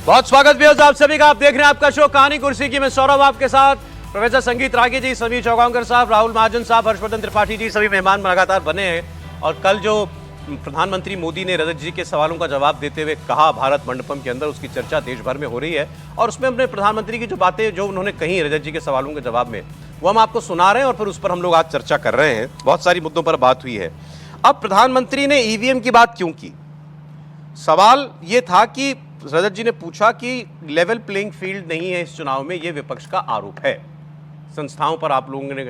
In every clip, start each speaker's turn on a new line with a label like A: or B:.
A: बहुत स्वागत व्यूअर्स आप सभी का। आप देख रहे हैं आपका शो कहानी कुर्सी की। मैं सौरभ आपके साथ, प्रोफेसर संगीत रागी जी, समीर चौगांवकर साहब, राहुल महाजन साहब, हर्षवर्धन त्रिपाठी जी, सभी मेहमान लगातार बने हैं। और कल जो प्रधानमंत्री मोदी ने रजत जी के सवालों का जवाब देते हुए कहा भारत मंडपम के अंदर, उसकी चर्चा देश भर में हो रही है। और उसमें अपने प्रधानमंत्री की जो बातें जो उन्होंने कही रजत जी के सवालों के जवाब में, वो हम आपको सुना रहे हैं और फिर उस पर हम लोग आज चर्चा कर रहे हैं। बहुत सारी मुद्दों पर बात हुई है। अब प्रधानमंत्री ने ईवीएम की बात क्यों की? सवाल ये था कि रजत जी ने पूछा कि लेवल प्लेइंग फील्ड नहीं है इस चुनाव में, ये विपक्ष का आरोप है। संस्थाओं पर आप लोगों ने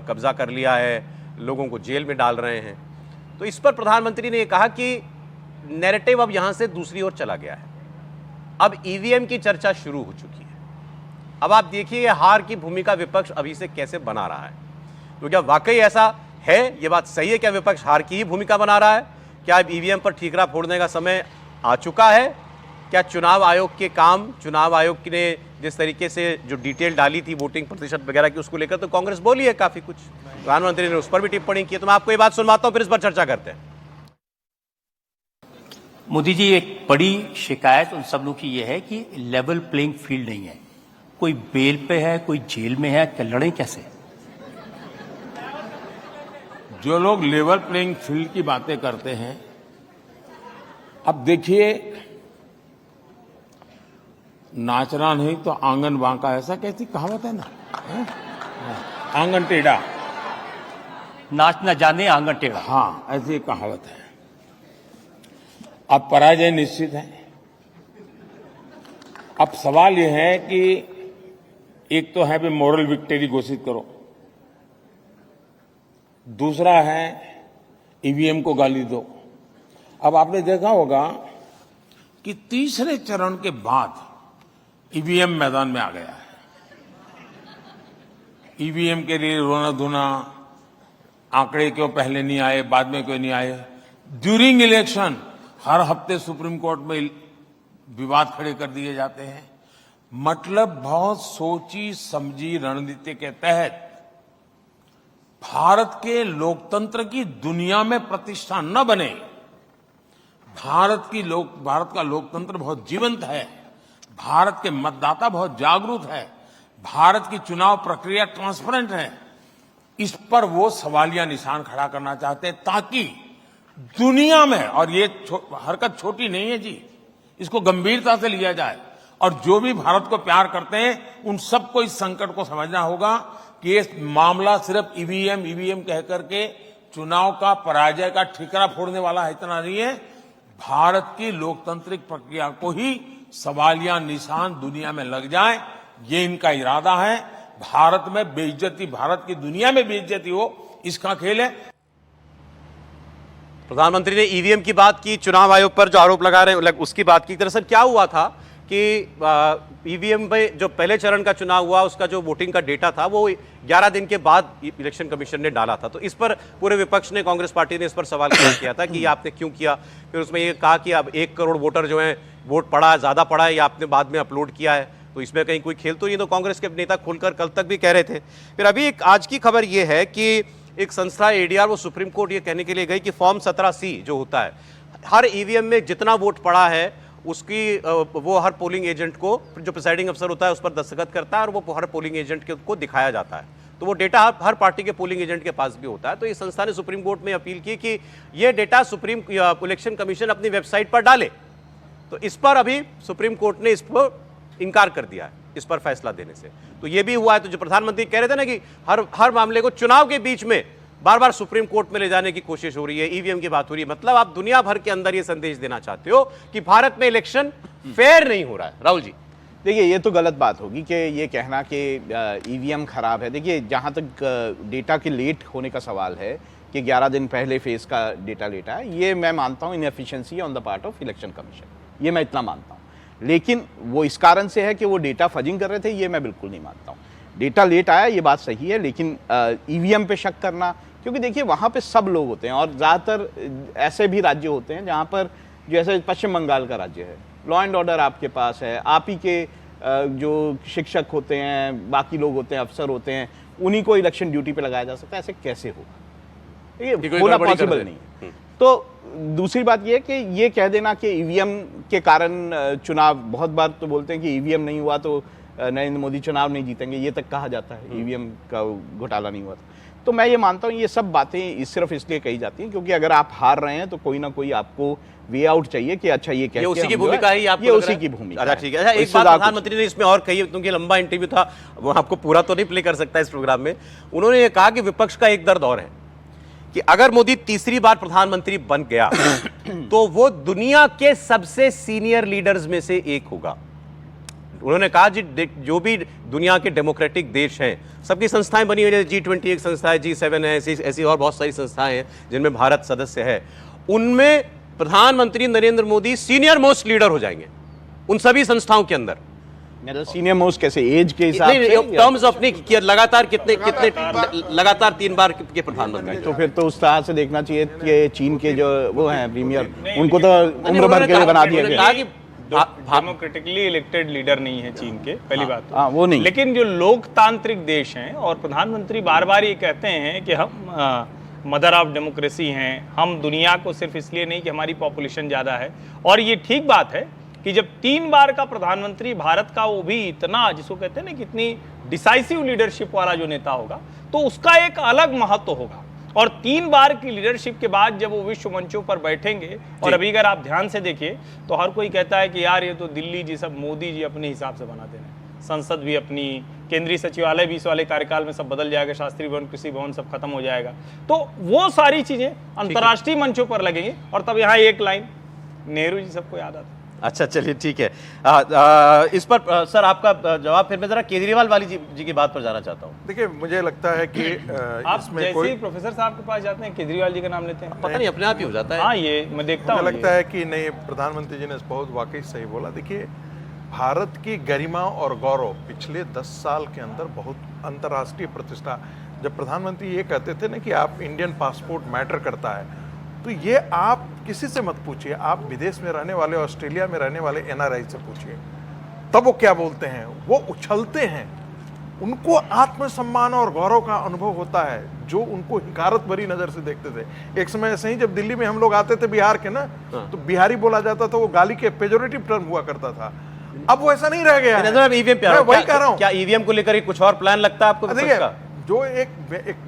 A: कब्जा कर लिया है, लोगों को जेल में डाल रहे हैं। तो इस पर प्रधानमंत्री ने कहा कि नैरेटिव अब यहां से दूसरी ओर चला गया है, अब ईवीएम की चर्चा शुरू हो चुकी है। अब आप देखिए हार की भूमिका विपक्ष अभी से कैसे बना रहा है। तो क्या वाकई ऐसा है? ये बात सही है क्या विपक्ष हार की ही भूमिका बना रहा है? क्या अब ईवीएम पर ठीकरा फोड़ने का समय आ चुका है? क्या चुनाव आयोग के काम, चुनाव आयोग ने जिस तरीके से जो डिटेल डाली थी वोटिंग प्रतिशत वगैरह की, उसको लेकर तो कांग्रेस बोली है काफी कुछ, प्रधानमंत्री ने उस पर भी टिप्पणी की। तो मैं आपको ये बात सुनवाता हूं, फिर इस पर चर्चा करते हैं।
B: मोदी जी, एक बड़ी शिकायत उन सब लोग की यह है कि लेवल प्लेइंग फील्ड नहीं है। कोई बेल पे है, कोई जेल में है, क्या लड़े कैसे?
C: जो लोग लेवल प्लेइंग फील्ड की बातें करते हैं, अब देखिए, नाचना नहीं तो आंगन बांका, ऐसा कैसी कहावत है ना, आंगन टेढ़ा,
B: नाच न जाने आंगन टेढ़ा।
C: हाँ, ऐसी एक कहावत है। अब पराजय निश्चित है। अब सवाल यह है कि एक तो है भी मॉरल विक्ट्री घोषित करो, दूसरा है ईवीएम को गाली दो। अब आपने देखा होगा कि तीसरे चरण के बाद ईवीएम मैदान में आ गया है। ईवीएम के लिए रोना धोना, आंकड़े क्यों पहले नहीं आए, बाद में क्यों नहीं आए। ड्यूरिंग इलेक्शन हर हफ्ते सुप्रीम कोर्ट में विवाद खड़े कर दिए जाते हैं। मतलब बहुत सोची समझी रणनीति के तहत भारत के लोकतंत्र की दुनिया में प्रतिष्ठा न बने। भारत का लोकतंत्र बहुत जीवंत है, भारत के मतदाता बहुत जागरूक है, भारत की चुनाव प्रक्रिया ट्रांसपेरेंट है। इस पर वो सवालिया निशान खड़ा करना चाहते हैं ताकि दुनिया में, और ये हरकत छोटी नहीं है जी, इसको गंभीरता से लिया जाए। और जो भी भारत को प्यार करते हैं उन सबको इस संकट को समझना होगा कि ये मामला सिर्फ ईवीएम कह करके चुनाव का पराजय का ठिकरा फोड़ने वाला है, इतना नहीं है। भारत की लोकतांत्रिक प्रक्रिया को ही सवालिया निशान दुनिया में लग जाए, ये इनका इरादा है। भारत में बेइज्जती, भारत की दुनिया में बेइज्जती हो, इसका खेल है।
A: प्रधानमंत्री ने ईवीएम की बात की, चुनाव आयोग पर जो आरोप लगा रहे हैं उसकी बात की। दरअसल क्या हुआ था कि ईवीएम में जो पहले चरण का चुनाव हुआ, उसका जो वोटिंग का डेटा था वो 11 दिन के बाद इलेक्शन कमीशन ने डाला था। तो इस पर पूरे विपक्ष ने, कांग्रेस पार्टी ने इस पर सवाल किया था कि ये आपने क्यों किया। फिर उसमें ये कहा कि अब 1 करोड़ वोटर जो है वोट पड़ा, ज्यादा पड़ा है, ये आपने बाद में अपलोड किया है, तो इसमें कहीं कोई खेल तो नहीं। तो कांग्रेस के नेता खुलकर कल तक भी कह रहे थे। फिर अभी एक आज की खबर ये है कि एक संस्था एडीआर, वो सुप्रीम कोर्ट ये कहने के लिए गई कि फॉर्म 17C जो होता है, हर ईवीएम में जितना वोट पड़ा है उसकी वो हर पोलिंग एजेंट को, जो प्रिसाइडिंग अफसर होता है, उस पर दस्तखत करता है और वो हर पोलिंग एजेंट को दिखाया जाता है। तो वो डेटा हर पार्टी के पोलिंग एजेंट के पास भी होता है। तो इस संस्था ने सुप्रीम कोर्ट में अपील की कि ये डेटा सुप्रीम इलेक्शन कमीशन अपनी वेबसाइट पर डाले। तो इस पर अभी सुप्रीम कोर्ट ने इस पर इंकार कर दिया है, इस पर फैसला देने से। तो ये भी हुआ है। तो जो प्रधानमंत्री कह रहे थे ना कि हर मामले को चुनाव के बीच में बार बार सुप्रीम कोर्ट में ले जाने की कोशिश हो रही है, ईवीएम की बात हो रही है, मतलब आप दुनिया भर के अंदर ये संदेश देना चाहते हो कि भारत में इलेक्शन फेयर नहीं हो रहा है। राहुल जी,
D: देखिए, ये तो गलत बात होगी कि ये कहना कि ईवीएम खराब है। देखिए, जहाँ तक डेटा के लेट होने का सवाल है कि 11 दिन पहले फेज का डेटा लेटा है, ये मैं मानता हूँ inefficiency on the part of election commission, ये मैं इतना मानता हूँ। लेकिन वो इस कारण से है कि वो डेटा फजिंग कर रहे थे, ये मैं बिल्कुल नहीं मानता हूँ। डेटा लेट आया, ये बात सही है, लेकिन ईवीएम पे शक करना, क्योंकि देखिए वहाँ पे सब लोग होते हैं और ज़्यादातर ऐसे भी राज्य होते हैं जहाँ पर, जैसे पश्चिम बंगाल का राज्य है, लॉ एंड ऑर्डर आपके पास है, आप ही के जो शिक्षक होते हैं, बाकी लोग होते हैं, अफसर होते हैं, उन्हीं को इलेक्शन ड्यूटी पे लगाया जा सकता है। ऐसे कैसे होगा? ये होना पॉसिबल नहीं है। तो दूसरी बात ये है कि ये कह देना कि ईवीएम के कारण चुनाव, बहुत बार तो बोलते हैं कि ईवीएम नहीं हुआ तो नरेंद्र मोदी चुनाव नहीं जीतेंगे, ये तक कहा जाता है ईवीएम का घोटाला नहीं हुआ तो मैं ये मानता हूँ ये सब बातें सिर्फ इसलिए कही जाती हैं क्योंकि अगर आप हार रहे हैं तो कोई ना कोई आपको वे आउट चाहिए कि अच्छा ये
A: ये उसी की भूमिका है,
D: ये उसी की भूमिका।
A: अच्छा ठीक है। अच्छा, एक बात प्रधानमंत्री ने इसमें और कही, क्योंकि लंबा इंटरव्यू था, वो आपको पूरा तो नहीं प्ले कर सकता इस प्रोग्राम में। उन्होंने ये कहा कि विपक्ष का एक दर्द और है कि अगर मोदी तीसरी बार प्रधानमंत्री बन गया तो वो दुनिया के सबसे सीनियर लीडर्स में से एक होगा। उन्होंने कहा जो भी दुनिया के डेमोक्रेटिक देश हैं, सबकी संस्थाएं बनी हुई है, G20 एक संस्था है, G7 है, ऐसी और बहुत सारी संस्थाएं हैं जिनमें भारत सदस्य है, उनमें प्रधानमंत्री Narendra Modi senior most leader हो जाएंगे उन सभी संस्थाओं के अंदर।
D: सीनियर मोस्ट कैसे, एज के हिसाब से,
A: टर्म्स ऑफ नहीं कि लगातार कितने लगातार 3 बार के प्रधानमंत्री।
D: तो फिर तो उस तरह से देखना चाहिए कि चीन के जो वो हैं प्रीमियर, उनको तो उम्र भर के लिए बना दिया गया।
E: डेमोक्रेटिकली इलेक्टेड लीडर नहीं है चीन के, पहली बात तो।
D: वो नहीं,
E: लेकिन जो लोकतांत्रिक देश हैं और प्रधानमंत्री बार बार ये कहते हैं कि हम मदर ऑफ डेमोक्रेसी हैं, हम दुनिया को सिर्फ इसलिए नहीं कि हमारी पॉपुलेशन ज़्यादा है। और ये ठीक बात है कि जब 3 बार का प्रधानमंत्री भारत का, वो भी इतना जिसको कहते हैं ना कि इतनी डिसाइसिव लीडरशिप वाला जो नेता होगा, तो उसका एक अलग महत्व होगा। और 3 बार की लीडरशिप के बाद जब वो विश्व मंचों पर बैठेंगे, और अभी अगर आप ध्यान से देखिए तो हर कोई कहता है कि यार ये तो दिल्ली जी सब मोदी जी अपने हिसाब से बनाते हैं, संसद भी अपनी, केंद्रीय सचिवालय भी इस वाले कार्यकाल में सब बदल जाएगा, शास्त्री भवन, कृषि भवन सब खत्म हो जाएगा। तो वो सारी चीजें अंतर्राष्ट्रीय मंचों पर लगेंगी। और तब यहाँ एक लाइन नेहरू जी सबको याद आता है।
A: अच्छा चलिए ठीक है। इस पर सर आपका जवाब, फिर मैं जरा केजरीवाल वाली जी की बात पर जाना चाहता हूँ।
F: देखिए, मुझे लगता है कि
E: आप जैसे ही प्रोफेसर साहब के पास जाते हैं केजरीवाल जी का नाम लेते हैं,
A: पता नहीं अपने आप ही हो जाता है।
E: हाँ, ये मैं देखता हूँ।
F: मुझे लगता है कि नहीं, प्रधानमंत्री जी ने बहुत वाकई सही बोला। देखिए, भारत की गरिमा और गौरव पिछले 10 साल के अंदर बहुत अंतर्राष्ट्रीय प्रतिष्ठा, जब प्रधानमंत्री ये कहते थे ना कि आप इंडियन पासपोर्ट मैटर करता है, तो ये आप किसी से मत पूछिए, आप विदेश में रहने वाले, ऑस्ट्रेलिया में रहने वाले NRI से पूछिए, तब वो क्या बोलते हैं, वो उछलते हैं। उनको आत्मसम्मान और गौरव का अनुभव होता है, जो उनको हिकारत भरी नजर से देखते थे। एक समय ऐसे ही जब दिल्ली में हम लोग आते थे बिहार के ना, तो बिहारी बोला जाता था, वो गाली के पेजोरेटिव टर्म हुआ करता था। अब वो ऐसा नहीं रह गया है। मैं वही कह रहा हूं,
A: क्या ईवीएम को लेकर कुछ और प्लान लगता है आपको?
F: देखिए, जो एक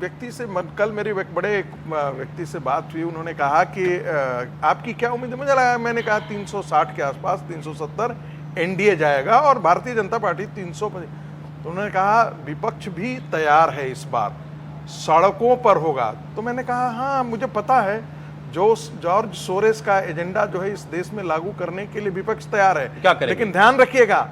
F: व्यक्ति से कल मेरी एक बड़े व्यक्ति से बात हुई, उन्होंने कहा कि आपकी क्या उम्मीद है? मुझे लगा, मैंने कहा 360 के आसपास, 370 एनडीए जाएगा और भारतीय जनता पार्टी 300। तो उन्होंने कहा विपक्ष भी तैयार है, इस बार सड़कों पर होगा। तो मैंने कहा हाँ, मुझे पता है, जो जॉर्ज सोरेस का एजेंडा जो है इस देश में लागू करने के लिए विपक्ष तैयार है।
A: क्या करेंगे?
F: लेकिन ध्यान रखिएगा,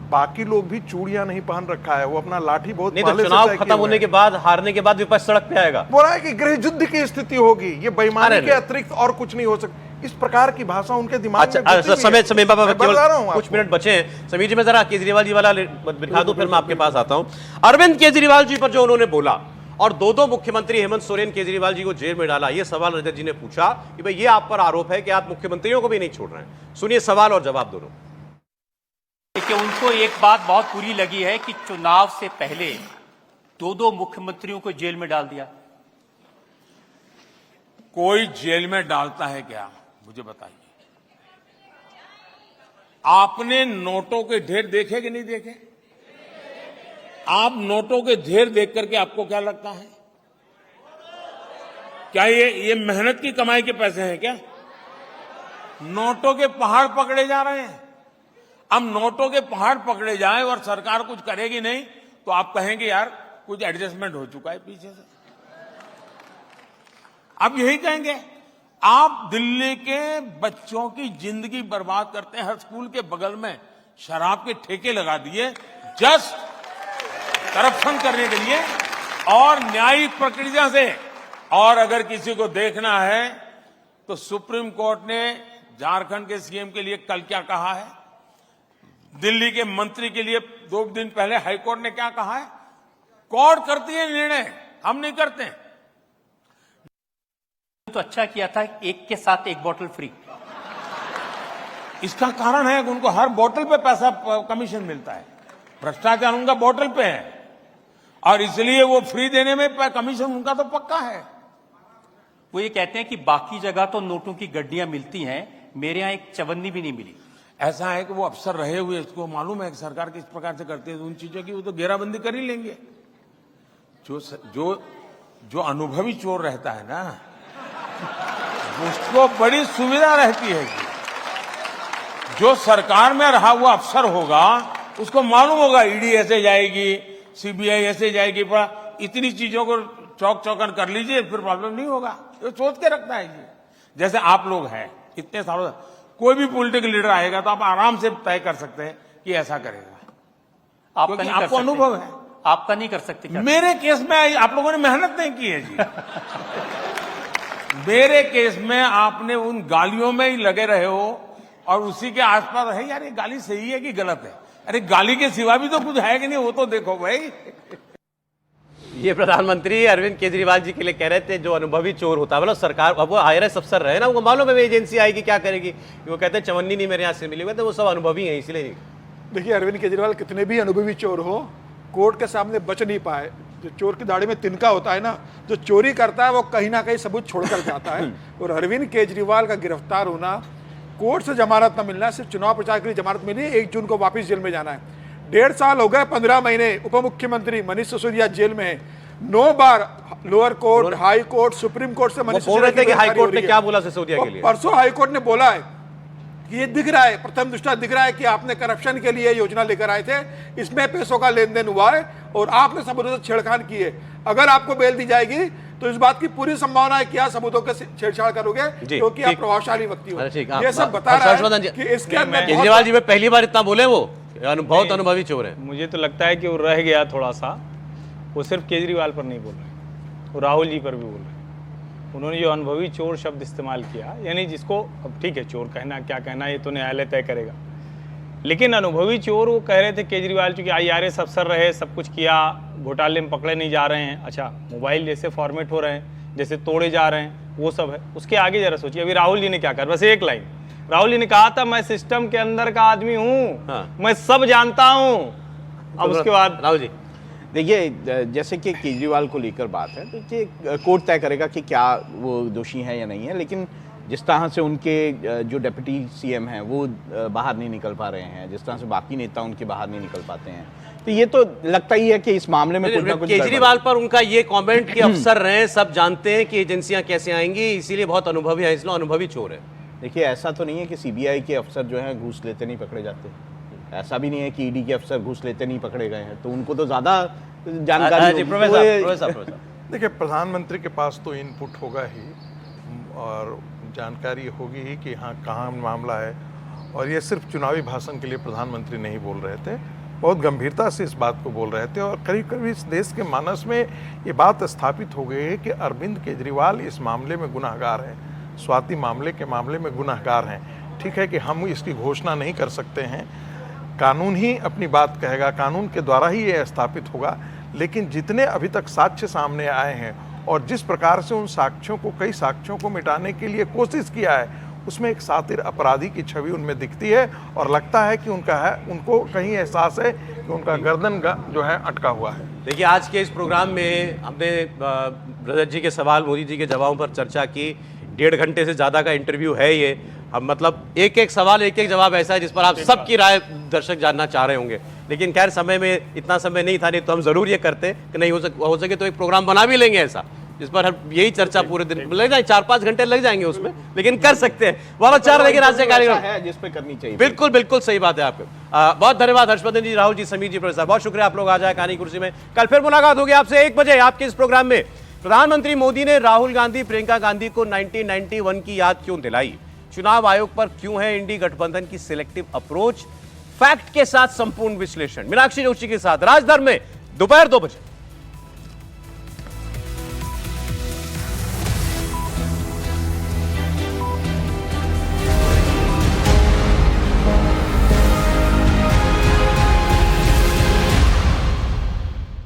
F: बाकी लोग भी चूड़ियां नहीं पहन रखा है, वो अपना लाठी बहुत
A: नहीं, तो चुनाव खत्म होने के बाद, हारने के बाद विपक्ष सड़क पे आएगा।
F: बोला है कि गृह युद्ध की स्थिति होगी, ये बेईमानी के अतिरिक्त और कुछ नहीं हो सकता। इस प्रकार की भाषा उनके दिमाग में
A: समय बाबा कुछ मिनट बचे हैं। समीर जी, मैं जरा केजरीवाल जी वाला दिखा दूं, फिर मैं आपके पास आता हूं। अरविंद केजरीवाल जी पर जो उन्होंने बोला, और 2 मुख्यमंत्री हेमंत सोरेन, केजरीवाल जी को जेल में डाला, यह सवाल रजत जी ने पूछा कि भाई ये आप पर आरोप है कि आप मुख्यमंत्रियों को भी नहीं छोड़ रहे हैं। सुनिए सवाल और जवाब दोनों।
B: देखिए, उनको एक बात बहुत बुरी लगी है कि चुनाव से पहले 2 मुख्यमंत्रियों को जेल में डाल दिया।
C: कोई जेल में डालता है क्या, मुझे बताइए। आपने नोटों के ढेर देखे कि नहीं देखे? आप नोटों के ढेर देख करके आपको क्या लगता है? क्या ये मेहनत की कमाई के पैसे हैं क्या? नोटों के पहाड़ पकड़े जा रहे हैं। अब नोटों के पहाड़ पकड़े जाए और सरकार कुछ करेगी नहीं, तो आप कहेंगे यार कुछ एडजस्टमेंट हो चुका है पीछे से। आप यही कहेंगे। आप दिल्ली के बच्चों की जिंदगी बर्बाद करते हैं। हर स्कूल के बगल में शराब के ठेके लगा दिए, जस्ट करप्शन करने के लिए और न्यायिक प्रक्रिया से। और अगर किसी को देखना है तो सुप्रीम कोर्ट ने झारखंड के सीएम के लिए कल क्या कहा है, दिल्ली के मंत्री के लिए 2 दिन पहले हाईकोर्ट ने क्या कहा है। कोर्ट करती है निर्णय, हम नहीं करते।
B: तो अच्छा किया था, एक के साथ एक बोतल फ्री।
C: इसका कारण है कि उनको हर बोतल पे पैसा कमीशन मिलता है। भ्रष्टाचार उनका बोतल पे है और इसलिए वो फ्री देने में कमीशन उनका तो पक्का है।
B: वो ये कहते हैं कि बाकी जगह तो नोटों की गड्डियां मिलती हैं, मेरे यहाँ एक चवन्नी भी नहीं मिली।
C: ऐसा है कि वो अफसर रहे हुए, इसको मालूम है कि सरकार किस प्रकार से करती है, तो उन चीजों की वो तो घेराबंदी कर ही लेंगे। जो अनुभवी चोर रहता है ना, उसको बड़ी सुविधा रहती है कि जो सरकार में रहा हुआ अफसर होगा उसको मालूम होगा ईडी ऐसे जाएगी, सीबीआई ऐसे जाएगी, पर इतनी चीजों को चौक चौकन कर लीजिए फिर प्रॉब्लम नहीं होगा। ये सोच के रखता है जी। जैसे आप लोग हैं इतने सालों, कोई भी पॉलिटिकल लीडर आएगा तो आप आराम से तय कर सकते हैं कि ऐसा करेगा,
B: आपका
C: क्योंकि
B: नहीं कर
C: आपको
B: सकते।
C: अनुभव है।
B: आपका नहीं कर सकते क्या?
C: मेरे केस में आप लोगों ने मेहनत नहीं की है जी। मेरे केस में आपने उन गालियों में ही लगे रहे हो और उसी के आसपास है, यार ये गाली सही है कि गलत है, अरे गाली के सिवा भी तो कुछ है कि नहीं, वो तो देखो भाई।
A: ये प्रधानमंत्री अरविंद केजरीवाल जी के लिए कह रहे थे जो अनुभवी चोर होता है, मतलब सरकार, अब वो IRS अफसर रहे ना, उनको मालूम है एजेंसी आएगी क्या करेगी। वो कहते हैं चवन्नी नहीं मेरे यहाँ से मिली हुई, तो वो सब अनुभवी हैं इसलिए नहीं।
G: देखिए, अरविंद केजरीवाल कितने भी अनुभवी चोर हो, कोर्ट के सामने बच नहीं पाए। जो चोर की दाढ़ी में तिनका होता है ना, जो चोरी करता है वो कहीं ना कहीं सबूत छोड़कर जाता है। और अरविंद केजरीवाल का गिरफ्तार होना, कोर्ट से जमानत न मिलना, सिर्फ चुनाव प्रचार के लिए जमानत मिली, 1 जून को वापस जेल में जाना है। 1.5 साल हो गए, 15 महीने उप मुख्यमंत्री मनीष सिसोदिया जेल में है। 9 बार lower court, high court, supreme court से मनीष
A: बोल रहे थे कि
G: सिसोदिया की
A: हाई कोर्ट ने
G: गिरफ्तारी
A: क्या
G: हो रही
A: बोला सिसोदिया के लिए।
G: है। परसों हाई कोर्ट ने बोला है कि ये दिख रहा है, प्रथम दृष्टया दिख रहा है कि आपने करप्शन के लिए योजना लेकर आए थे, इसमें पैसों का लेन देन हुआ है और आपने सबूतों से छेड़खानी की है। अगर आपको बेल दी जाएगी तो इस बात की पूरी संभावना है कि आप सबूतों के छेड़छाड़ करोगे, क्योंकि आप प्रभावशाली व्यक्ति हो। ये सब बता रहा है कि इसके अंदर
A: केजरीवाल जी में पहली बार इतना बोले, वो बहुत अनुभवी चोर है।
E: मुझे तो लगता है कि वो रह गया थोड़ा सा, वो सिर्फ केजरीवाल पर नहीं बोल रहे, वो राहुल जी पर भी बोल रहे। उन्होंने जो अनुभवी चोर शब्द इस्तेमाल किया, यानी जिसको, अब ठीक है चोर कहना क्या कहना ये तो न्यायालय तय करेगा, लेकिन अनुभवी चोर वो कह रहे थे केजरीवाल चूंकि IRS अफसर रहे, सब कुछ किया, घोटाले में पकड़े नहीं जा रहे हैं। अच्छा, मोबाइल जैसे फॉर्मेट हो रहे हैं, जैसे तोड़े जा रहे हैं, वो सब है। उसके आगे जरा सोचिए, अभी राहुल जी ने क्या कर, बस एक लाइन, राहुल जी ने कहा था मैं सिस्टम के अंदर का आदमी हूँ,
A: हाँ।
E: मैं सब जानता हूँ। अब उसके बाद
A: राहुल जी,
D: देखिए, जैसे कि केजरीवाल को लेकर बात है, देखिए कोर्ट तय करेगा कि क्या वो दोषी है या नहीं है, लेकिन जिस तरह से उनके जो डिप्टी CM हैं वो बाहर नहीं निकल पा रहे हैं, जिस तरह से बाकी नेता उनके बाहर नहीं निकल पाते हैं, तो ये तो लगता ही है कि इस मामले में कुछ ना कुछ
A: केजरीवाल पर उनका ये कमेंट कि अफसर रहे, सब जानते हैं कि एजेंसियां कैसे आएंगी, इसीलिए बहुत अनुभवी है, इसलिए अनुभवी चोर है।
D: देखिए, ऐसा तो नहीं है कि CBI के अफसर जो हैं घूस लेते नहीं पकड़े जाते, ऐसा भी नहीं है कि ED के अफसर घूस लेते नहीं पकड़े गए हैं, तो उनको तो ज्यादा जानकारी होगी।
A: प्रोफेसर
F: देखिए, प्रधानमंत्री के पास तो इनपुट होगा ही और जानकारी होगी ही कि हाँ कहाँ मामला है। और ये सिर्फ चुनावी भाषण के लिए प्रधानमंत्री नहीं बोल रहे थे, बहुत गंभीरता से इस बात को बोल रहे थे। और करीब करीब इस देश के मानस में ये बात स्थापित हो गई है कि अरविंद केजरीवाल इस मामले में गुनाहगार हैं, स्वाति मामले के मामले में गुनाहगार हैं। ठीक है कि हम इसकी घोषणा नहीं कर सकते हैं, कानून ही अपनी बात कहेगा, कानून के द्वारा ही ये स्थापित होगा। लेकिन जितने अभी तक साक्ष्य सामने आए हैं और जिस प्रकार से उन साक्ष्यों को, कई साक्ष्यों को मिटाने के लिए कोशिश किया है, उसमें एक सातिर अपराधी की छवि उनमें दिखती है और लगता है कि उनको कहीं एहसास है कि उनका गर्दन जो है अटका हुआ है।
A: देखिए, आज के इस प्रोग्राम में हमने रजत जी के सवाल, मोदी जी के जवाबों पर चर्चा की। 1.5 घंटे से ज़्यादा का इंटरव्यू है ये। हम मतलब एक एक सवाल, एक एक जवाब ऐसा है जिस पर आप सबकी राय दर्शक जानना चाह रहे होंगे, लेकिन खैर समय में इतना समय नहीं था, नहीं तो हम जरूर ये करते कि नहीं हो सके तो एक प्रोग्राम बना भी लेंगे ऐसा जिस पर हम यही चर्चा पूरे दिन लग जाए, 4-5 घंटे लग जाएंगे उसमें, लेकिन कर सकते हैं। बहुत अच्छा रहेगा राज्य कार्यक्रम
D: है जिस पे करनी चाहिए।
A: बिल्कुल बिल्कुल सही बात है आपको। बहुत धन्यवाद हर्षवर्धन जी, राहुल जी, समीर जी, प्रोफेसर, बहुत शुक्रिया आप लोग आ जाए कहानी कुर्सी में। कल फिर मुलाकात होगी आपसे 1 बजे आपके इस प्रोग्राम में। प्रधानमंत्री मोदी ने राहुल गांधी, प्रियंका गांधी को 1991 की याद क्यों दिलाई? चुनाव आयोग पर क्यों है इंडी गठबंधन की सिलेक्टिव अप्रोच? फैक्ट के साथ संपूर्ण विश्लेषण मीनाक्षी जोशी के साथ राजधर्म में दोपहर 2 बजे।